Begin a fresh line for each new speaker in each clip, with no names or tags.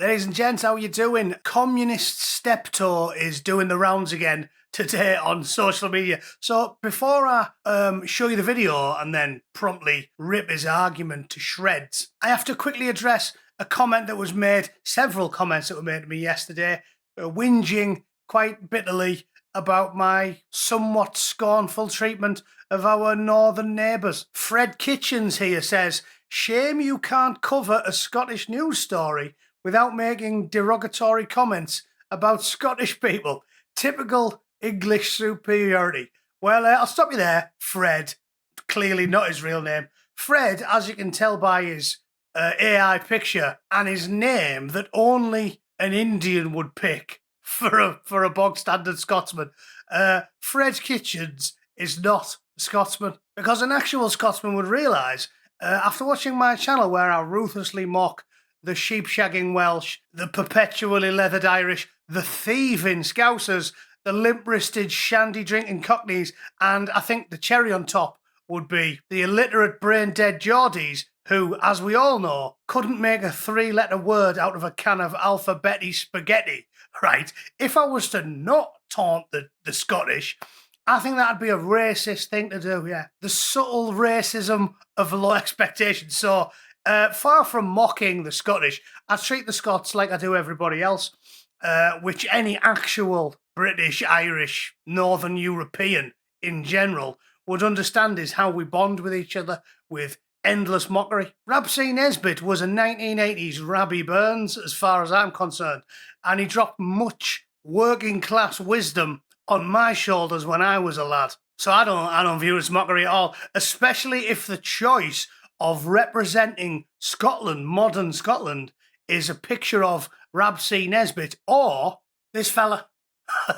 Ladies and gents, how are you doing? Communist Steptoe is doing the rounds again today on social media. So before I show you the video and then promptly rip his argument to shreds, I have to quickly address a comment that was made, several comments that were made to me yesterday, whinging quite bitterly about my somewhat scornful treatment of our northern neighbours. Fred Kitchens here says, "Shame you can't cover a Scottish news story without making derogatory comments about Scottish people. Typical English superiority." Well, I'll stop you there, Fred. Clearly not his real name. Fred, as you can tell by his AI picture and his name that only an Indian would pick for a bog standard Scotsman, Fred Kitchens is not a Scotsman, because an actual Scotsman would realise, after watching my channel where I ruthlessly mock the sheep-shagging Welsh, the perpetually leathered Irish, the thieving Scousers, the limp-wristed shandy-drinking Cockneys, and I think the cherry on top would be the illiterate brain-dead Geordies who, as we all know, couldn't make a three-letter word out of a can of alphabeti spaghetti, right? If I was to not taunt the Scottish, I think that'd be a racist thing to do, yeah. The subtle racism of low expectations. So, far from mocking the Scottish, I treat the Scots like I do everybody else, which any actual British, Irish, Northern European in general would understand is how we bond with each other with endless mockery. Rabsy Nesbitt was a 1980s Rabbie Burns, as far as I'm concerned, and he dropped much working class wisdom on my shoulders when I was a lad. So I don't view it as mockery at all, especially if the choice of representing Scotland, modern Scotland, is a picture of Rabsy Nesbitt or this fella.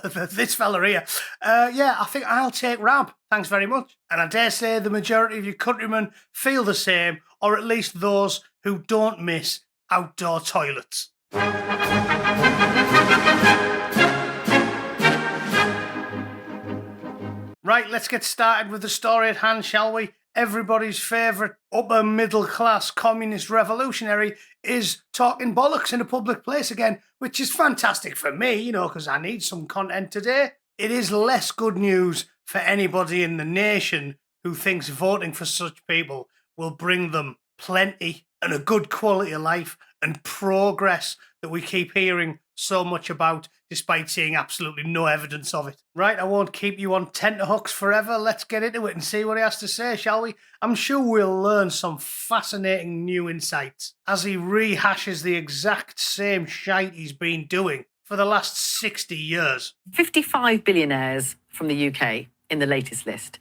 This fella here. Yeah, I think I'll take Rab. Thanks very much. And I dare say the majority of your countrymen feel the same, or at least those who don't miss outdoor toilets. Right, let's get started with the story at hand, shall we? Everybody's favourite upper middle class communist revolutionary is talking bollocks in a public place again, which is fantastic for me, you know, because I need some content today. It is less good news for anybody in the nation who thinks voting for such people will bring them plenty and a good quality of life and progress that we keep hearing so much about, despite seeing absolutely no evidence of it. Right, I won't keep you on tenterhooks forever. Let's get into it and see what he has to say, shall we? I'm sure we'll learn some fascinating new insights as he rehashes the exact same shite he's been doing for the last 60 years.
55 billionaires from the UK in the latest list.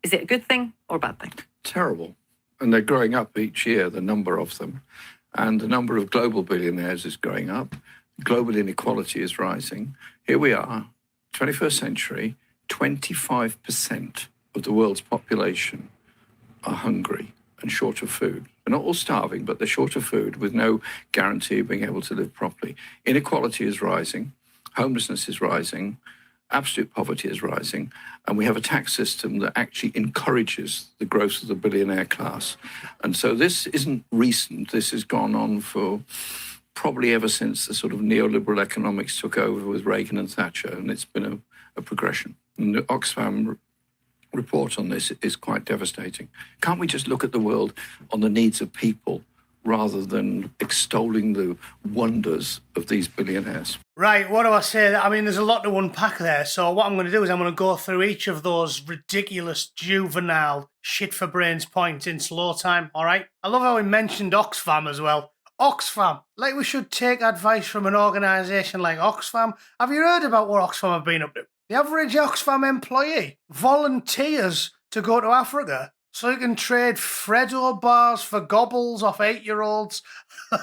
Is it a good thing or a bad thing?
Terrible. And they're growing up each year, the number of them. And the number of global billionaires is going up. Global inequality is rising. Here we are, 21st century, 25% of the world's population are hungry and short of food. They're not all starving, but they're short of food with no guarantee of being able to live properly. Inequality is rising. Homelessness is rising. Absolute poverty is rising. And we have a tax system that actually encourages the growth of the billionaire class. And so this isn't recent. This has gone on for probably ever since the sort of neoliberal economics took over with Reagan and Thatcher, and it's been a progression. And the Oxfam report on this is quite devastating. Can't we just look at the world on the needs of people rather than extolling the wonders of these billionaires?
Right, what do I say? I mean, there's a lot to unpack there. So what I'm going to do is I'm going to go through each of those ridiculous, juvenile, shit-for-brains points in slow time, all right? I love how he mentioned Oxfam as well. Oxfam. Like we should take advice from an organisation like Oxfam. Have you heard about what Oxfam have been up to? The average Oxfam employee volunteers to go to Africa so he can trade Freddo bars for gobbles off 8-year-olds.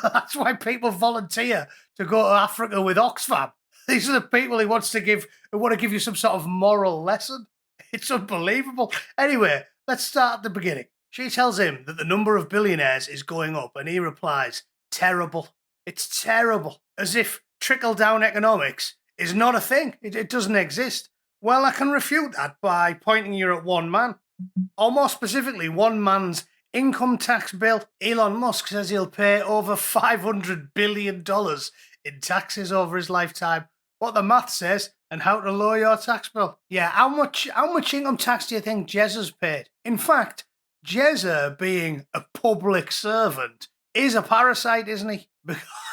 That's why people volunteer to go to Africa with Oxfam. These are the people who want to give you some sort of moral lesson. It's unbelievable. Anyway, let's start at the beginning. She tells him that the number of billionaires is going up, and he replies, "Terrible. It's terrible." As if trickle-down economics is not a thing. It doesn't exist. Well, I can refute that by pointing you at one man. Or more specifically, one man's income tax bill. Elon Musk says he'll pay over $500 billion in taxes over his lifetime. What the math says and how to lower your tax bill. Yeah, how much income tax do you think Jezza's paid? In fact, Jezza, being a public servant, is a parasite, isn't he?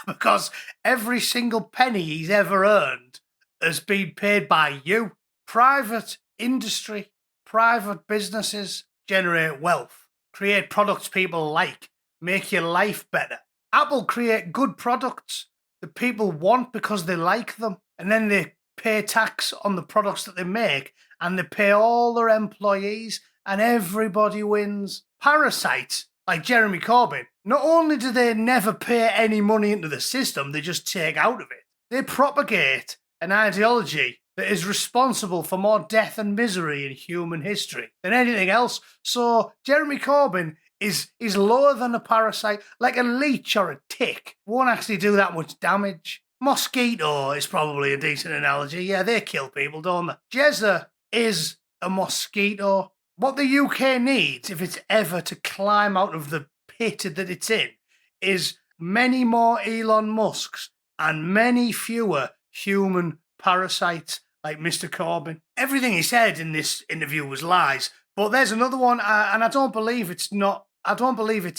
Because every single penny he's ever earned has been paid by you. Private industry, private businesses generate wealth, create products people like, make your life better. Apple create good products that people want because they like them, and then they pay tax on the products that they make, and they pay all their employees, and everybody wins. Parasites like Jeremy Corbyn, not only do they never pay any money into the system, they just take out of it. They propagate an ideology that is responsible for more death and misery in human history than anything else. So Jeremy Corbyn is lower than a parasite, like a leech or a tick. Won't actually do that much damage. Mosquito is probably a decent analogy. Yeah, they kill people, don't they? Jezza is a mosquito. What the UK needs, if it's ever to climb out of the pit that it's in, is many more Elon Musks and many fewer human parasites like Mr. Corbyn. Everything he said in this interview was lies. But there's another one, and I don't believe it's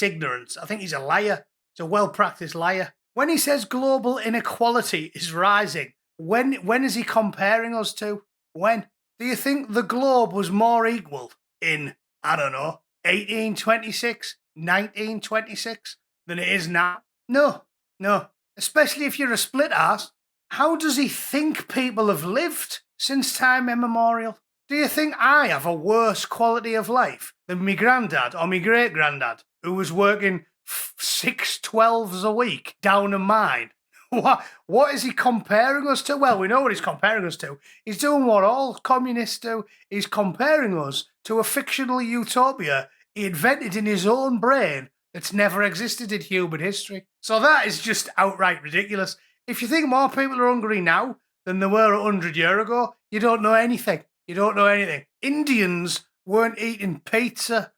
ignorance. I think he's a liar. He's a well-practiced liar. When he says global inequality is rising, when is he comparing us to? When? Do you think the globe was more equal in, I don't know, 1826, 1926 than it is now? No. Especially if you're a split arse. How does he think people have lived since time immemorial? Do you think I have a worse quality of life than me granddad or me great-granddad, who was working 6 12s a week down a mine? What is he comparing us to? Well, we know what he's comparing us to. He's doing what all communists do. He's comparing us to a fictional utopia he invented in his own brain that's never existed in human history. So that is just outright ridiculous. If you think more people are hungry now than there were 100 years ago, you don't know anything. You don't know anything. Indians weren't eating pizza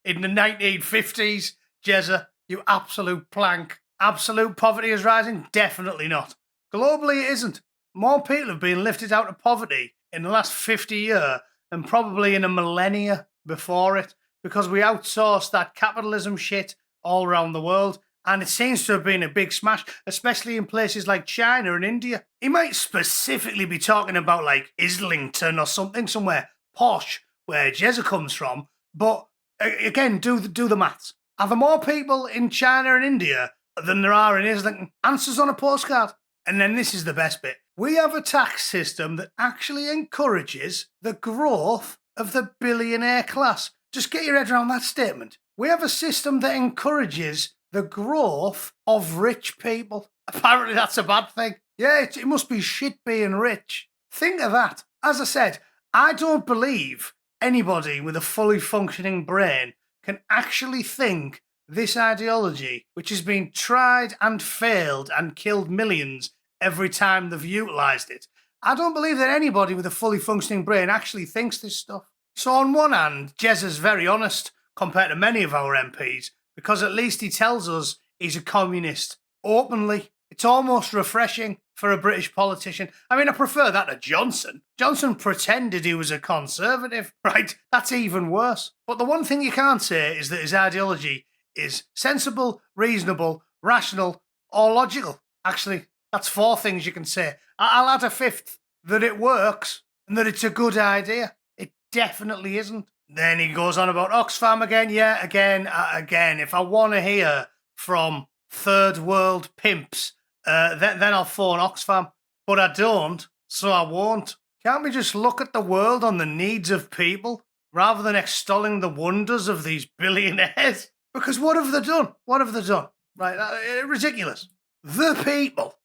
in the 1950s, Jezza, you absolute plank. Absolute poverty is rising? Definitely not. Globally, it isn't. More people have been lifted out of poverty in the last 50 years than probably in a millennia before it, because we outsourced that capitalism shit all around the world, and it seems to have been a big smash, especially in places like China and India. He might specifically be talking about like Islington or something, somewhere posh where Jezza comes from, but again, do the maths. Are there more people in China and India than there are in Islington? Answers on a postcard. And then this is the best bit. We have a tax system that actually encourages the growth of the billionaire class. Just get your head around that statement. We have a system that encourages the growth of rich people. Apparently that's a bad thing. Yeah, it must be shit being rich. Think of that. As I said, I don't believe anybody with a fully functioning brain can actually think this ideology, which has been tried and failed and killed millions every time they've utilised it. I don't believe that anybody with a fully functioning brain actually thinks this stuff. So on one hand, Jezza's very honest compared to many of our MPs, because at least he tells us he's a communist openly. It's almost refreshing for a British politician. I mean, I prefer that to Johnson. Johnson pretended he was a conservative, right? That's even worse. But the one thing you can't say is that his ideology is sensible, reasonable, rational, or logical. Actually, that's 4 things you can say. I'll add a 5th, that it works and that it's a good idea. It definitely isn't. Then he goes on about Oxfam again. Yeah, again. If I want to hear from third world pimps, then I'll phone Oxfam. But I don't, so I won't. Can't we just look at the world on the needs of people rather than extolling the wonders of these billionaires? Because what have they done? What have they done? Right, ridiculous. The people.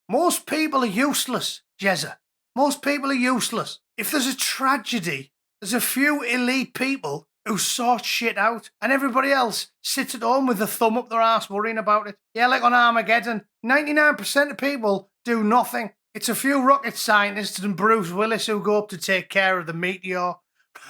Most people are useless, Jezza. Most people are useless. If there's a tragedy, there's a few elite people who sort shit out, and everybody else sits at home with a thumb up their arse worrying about it. Yeah, like on Armageddon, 99% of people do nothing. It's a few rocket scientists and Bruce Willis who go up to take care of the meteor.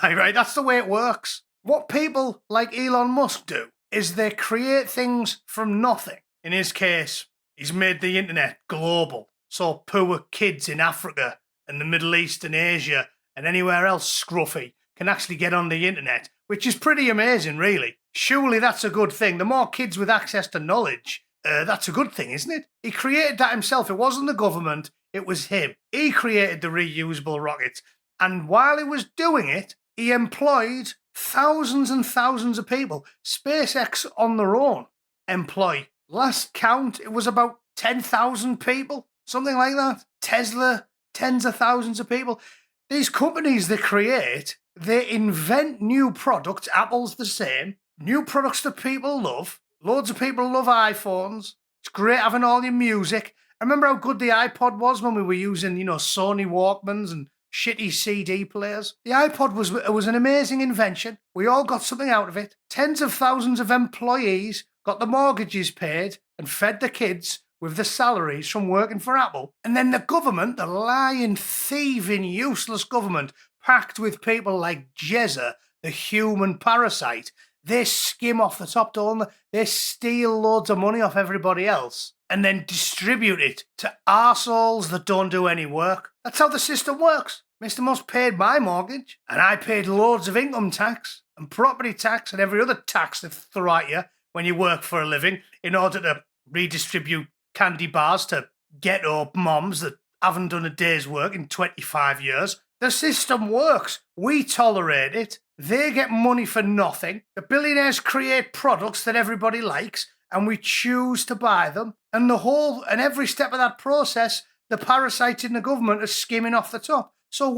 Right, that's the way it works. What people like Elon Musk do is they create things from nothing. In his case, he's made the internet global. So poor kids in Africa and the Middle East and Asia and anywhere else scruffy can actually get on the internet, which is pretty amazing, really. Surely that's a good thing. The more kids with access to knowledge, that's a good thing, isn't it? He created that himself. It wasn't the government, it was him. He created the reusable rockets. And while he was doing it, he employed thousands and thousands of people. SpaceX on their own employ. Last count, it was about 10,000 people, something like that. Tesla, tens of thousands of people. These companies they create, they invent new products. Apple's the same. New products that people love. Loads of people love iPhones. It's great having all your music. I remember how good the iPod was when we were using, Sony Walkmans and shitty CD players. The iPod was an amazing invention. We all got something out of it. Tens of thousands of employees got the mortgages paid and fed the kids with the salaries from working for Apple. And then the government, the lying, thieving, useless government, packed with people like Jezza, the human parasite, they skim off the top, don't they? They steal loads of money off everybody else and then distribute it to arseholes that don't do any work. That's how the system works. Mr. Musk paid my mortgage, and I paid loads of income tax and property tax and every other tax they throw at you when you work for a living in order to redistribute candy bars to ghetto moms that haven't done a day's work in 25 years. The system works. We tolerate it. They get money for nothing. The billionaires create products that everybody likes, and we choose to buy them. And every step of that process, the parasites in the government are skimming off the top. So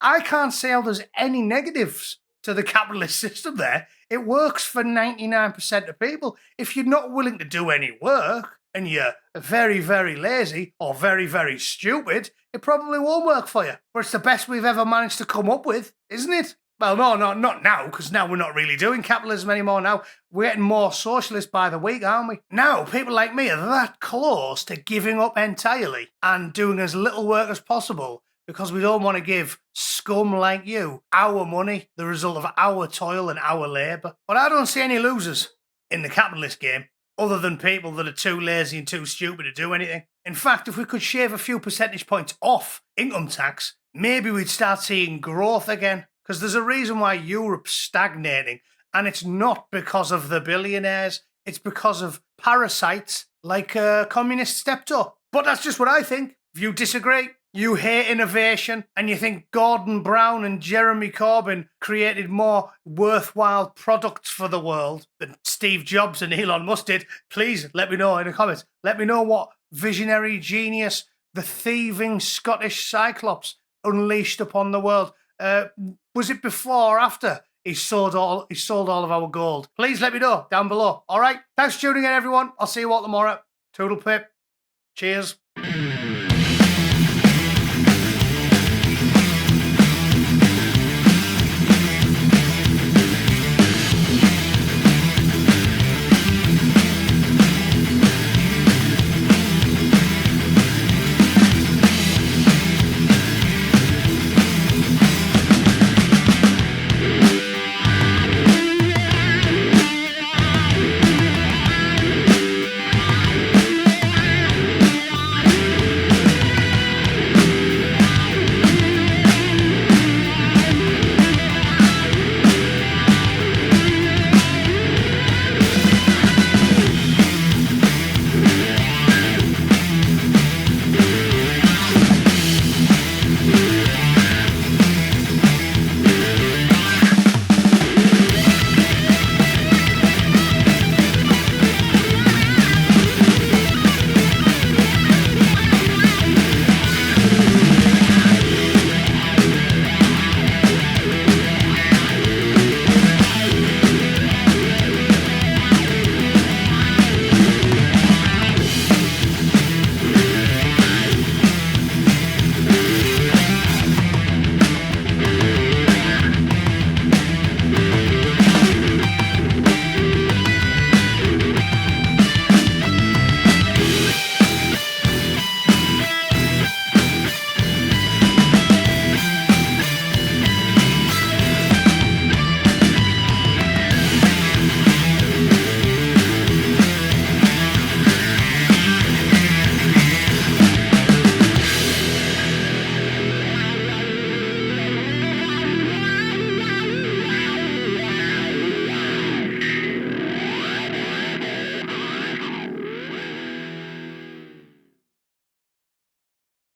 I can't say how there's any negatives to the capitalist system there. It works for 99% of people. If you're not willing to do any work and you're very, very lazy or very, very stupid, it probably won't work for you. But it's the best we've ever managed to come up with, isn't it? Well, no, not now, because now we're not really doing capitalism anymore now. We're getting more socialist by the week, aren't we? Now, people like me are that close to giving up entirely and doing as little work as possible because we don't want to give scum like you our money, the result of our toil and our labour. But I don't see any losers in the capitalist game other than people that are too lazy and too stupid to do anything. In fact, if we could shave a few percentage points off income tax, maybe we'd start seeing growth again. Because there's a reason why Europe's stagnating, and it's not because of the billionaires, it's because of parasites like communist Steptoe. But that's just what I think. If you disagree, you hate innovation, and you think Gordon Brown and Jeremy Corbyn created more worthwhile products for the world than Steve Jobs and Elon Musk did, please let me know in the comments. Let me know what visionary genius the thieving Scottish Cyclops unleashed upon the world. Was it before or after he sold all of our gold? Please let me know down below. All right. Thanks for tuning in, everyone. I'll see you all tomorrow. Toodle pip. Cheers.